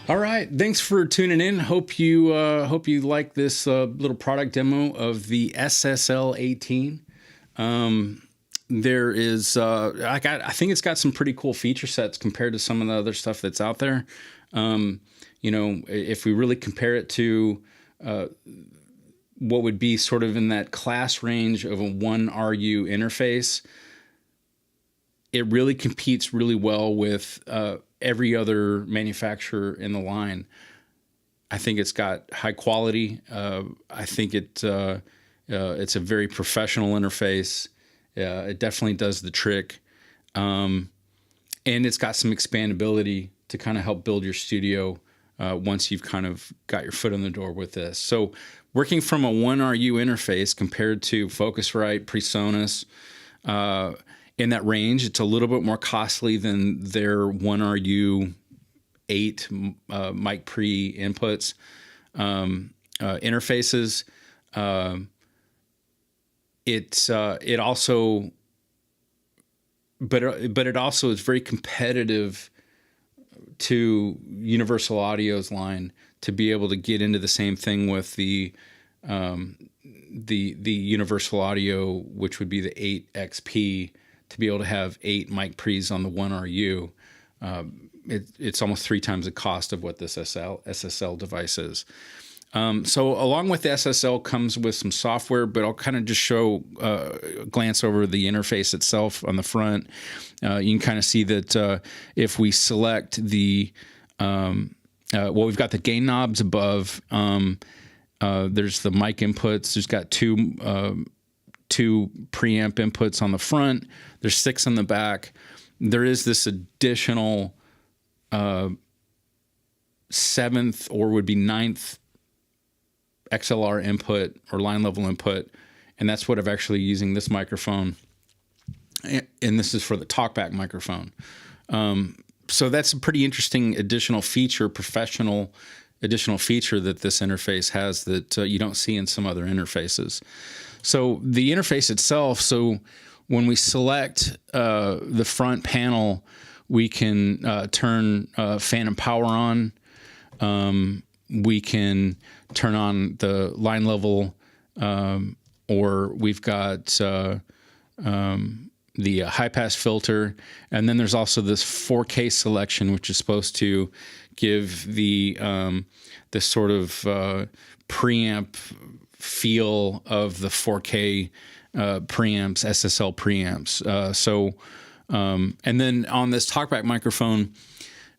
All right, thanks for tuning in. Hope you like this little product demo of the SSL 18. There is I think it's got some pretty cool feature sets compared to some of the other stuff that's out there. If we really compare it to what would be sort of in that class range of a 1RU interface, it really competes really well with every other manufacturer in the line. I think it's got high quality. I think it's a very professional interface. It definitely does the trick. And it's got some expandability to kind of help build your studio once you've kind of got your foot in the door with this. So working from a 1RU interface compared to Focusrite, PreSonus, in that range, it's a little bit more costly than their 1RU 8 mic pre inputs interfaces. It also is very competitive to Universal Audio's line to be able to get into the same thing with the Universal Audio, which would be the 8XP, to be able to have 8 mic pre's on the 1RU. It's almost 3 times the cost of what this SSL device is. So along with the SSL comes with some software, but I'll kind of just glance over the interface itself on the front. You can kind of see that if we select we've got the gain knobs above. There's the mic inputs. There's got two preamp inputs on the front. There's 6 on the back. There is this additional 7th or would be 9th XLR input or line level input, and that's what I'm actually using this microphone. And this is for the talkback microphone. So that's a pretty interesting additional feature, professional additional feature that this interface has that you don't see in some other interfaces. So the interface itself, so when we select the front panel, we can turn phantom power on. We can turn on the line level, or we've got the high pass filter. And then there's also this 4K selection, which is supposed to give the sort of preamp feel of the 4K preamps, SSL preamps. And then on this talkback microphone,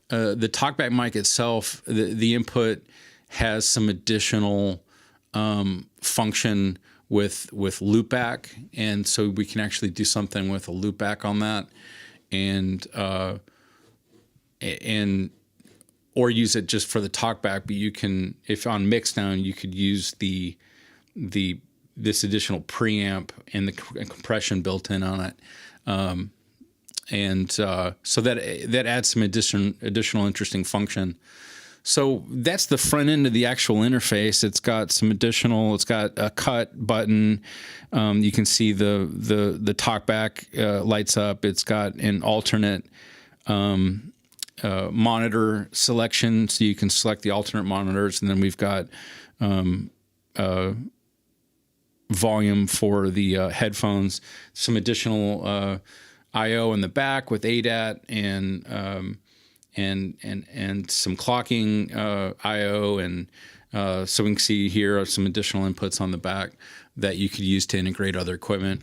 the talkback mic itself, the input has some additional function with loopback, and so we can actually do something with a loopback on that, and or use it just for the talkback. But you can, if on mixdown, you could use this additional preamp and the compression built in on it. So that adds some additional interesting function. So that's the front end of the actual interface. It's got a cut button. You can see the talkback lights up. It's got an alternate monitor selection, so you can select the alternate monitors, and then we've got volume for the headphones, some additional I/O in the back with ADAT and some clocking I/O, and so we can see here are some additional inputs on the back that you could use to integrate other equipment.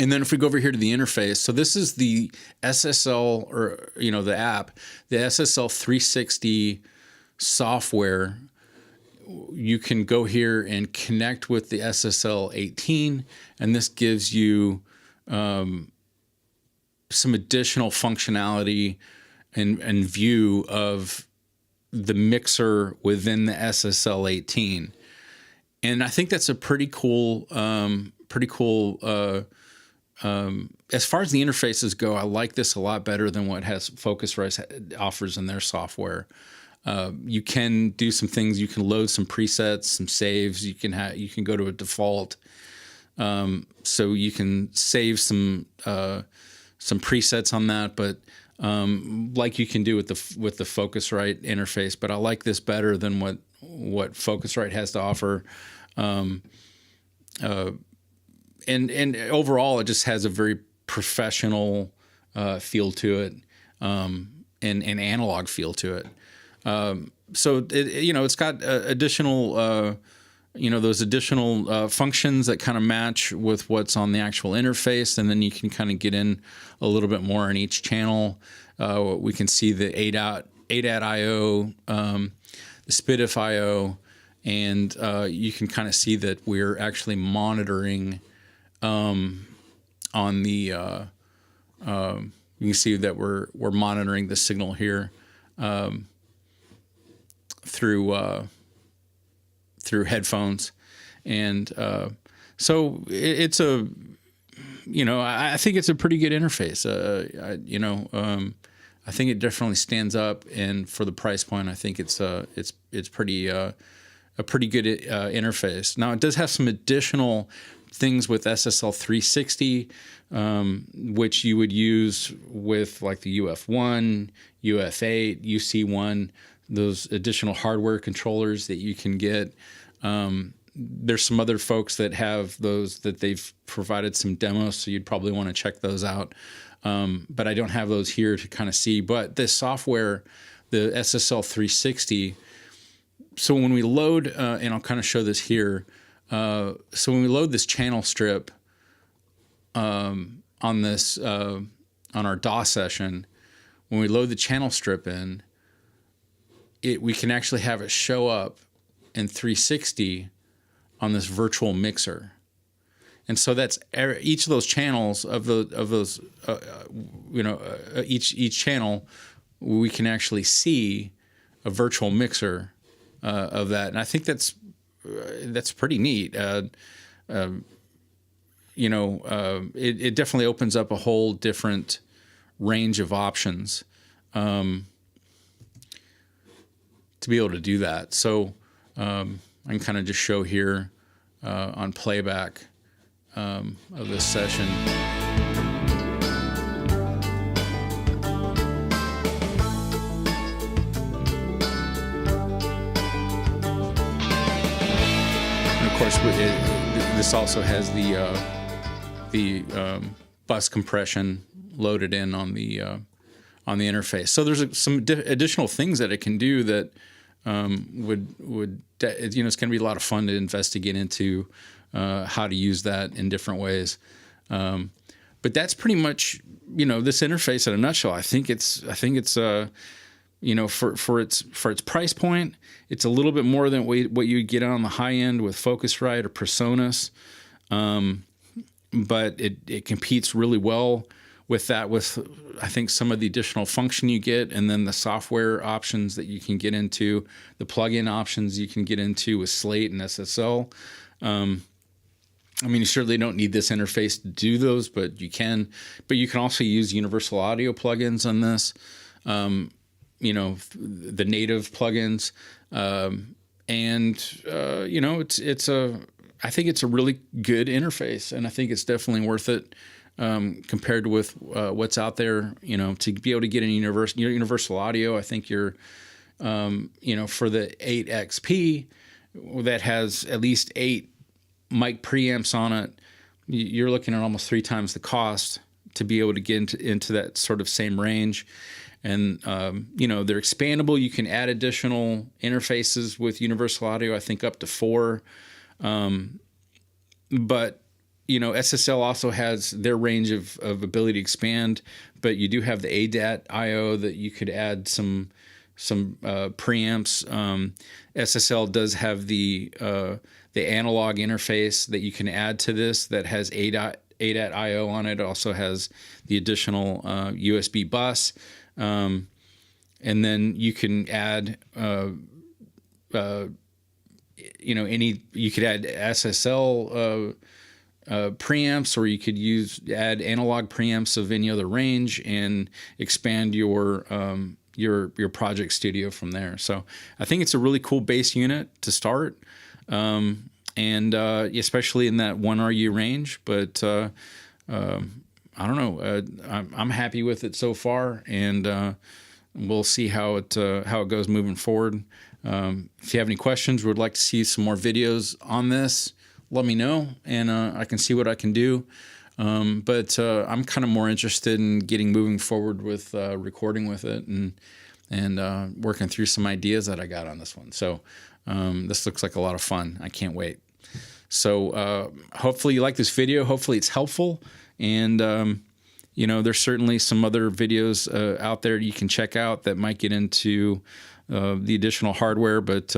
And then if we go over here to the interface, so this is the SSL, or the app, the SSL 360 software. You can go here and connect with the SSL 18, and this gives you some additional functionality and view of the mixer within the SSL 18. And I think that's a pretty cool as far as the interfaces go, I like this a lot better than what Focusrite offers in their software. You can do some things. You can load some presets, some saves. You can go to a default, so you can save some presets on that. But like you can do with the Focusrite interface. But I like this better than what Focusrite has to offer. And overall, it just has a very professional feel to it, and analog feel to it. So it's got additional, those additional functions that kind of match with what's on the actual interface, and then you can kind of get in a little bit more in each channel. We can see the ADAT I/O, the SPDIF I/O, and you can kind of see that we're actually monitoring on the. You can see that we're monitoring the signal here through headphones, and so it's a, I think it's a pretty good interface. I think it definitely stands up, and for the price point, I think it's pretty a pretty good interface. Now, it does have some additional things with SSL 360, which you would use with like the UF1, UF8, UC1, those additional hardware controllers that you can get. There's some other folks that have those that they've provided some demos, so you'd probably want to check those out. But I don't have those here to kind of see. But this software, the SSL 360, so when we load, and I'll kind of show this here, so when we load this channel strip on this on our DAW session, when we load the channel strip in, we can actually have it show up in 360 on this virtual mixer. And so that's each of those channels each channel, we can actually see a virtual mixer of that, and I think that's pretty neat. It definitely opens up a whole different range of options to be able to do that. So I can kind of just show here on playback of this session. And of course, this also has the bus compression loaded in on the interface. So there's some additional things that it can do that it's going to be a lot of fun to investigate into how to use that in different ways. But that's pretty much this interface in a nutshell. I think it's for its price point, it's a little bit more than what you get on the high end with Focusrite or Presonus. But it competes really well with I think some of the additional function you get, and then the software options that you can get into, the plugin options you can get into with Slate and SSL. You certainly don't need this interface to do those, but you can. But you can also use universal audio plugins on this, the native plugins, I think it's a really good interface, and I think it's definitely worth it compared with what's out there. To be able to get universal audio, I think you're, for the 8XP that has at least 8 mic preamps on it, you're looking at almost 3 times the cost to be able to get into that sort of same range. And, they're expandable. You can add additional interfaces with universal audio, I think up to 4. But SSL also has their range of ability to expand, but you do have the ADAT I/O that you could add some preamps. SSL does have the analog interface that you can add to this that has ADAT I/O on it. It also has the additional USB bus, and then you can add you could add SSL preamps, or you could add analog preamps of any other range and expand your Project Studio from there. So I think it's a really cool base unit to start, and especially in that 1 RU range. But I don't know. I'm happy with it so far, and we'll see how it goes moving forward. If you have any questions, would like to see some more videos on this, let me know, and I can see what I can do. But I'm kind of more interested in getting moving forward with recording with it and working through some ideas that I got on this one. So this looks like a lot of fun. I can't wait. So hopefully you like this video. Hopefully it's helpful. And, there's certainly some other videos out there you can check out that might get into the additional hardware, but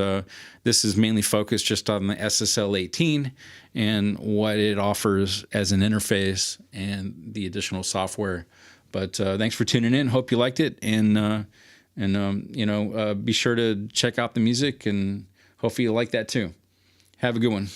this is mainly focused just on the SSL 18 and what it offers as an interface and the additional software. But thanks for tuning in. Hope you liked it, and be sure to check out the music, and hopefully you like that too. Have a good one.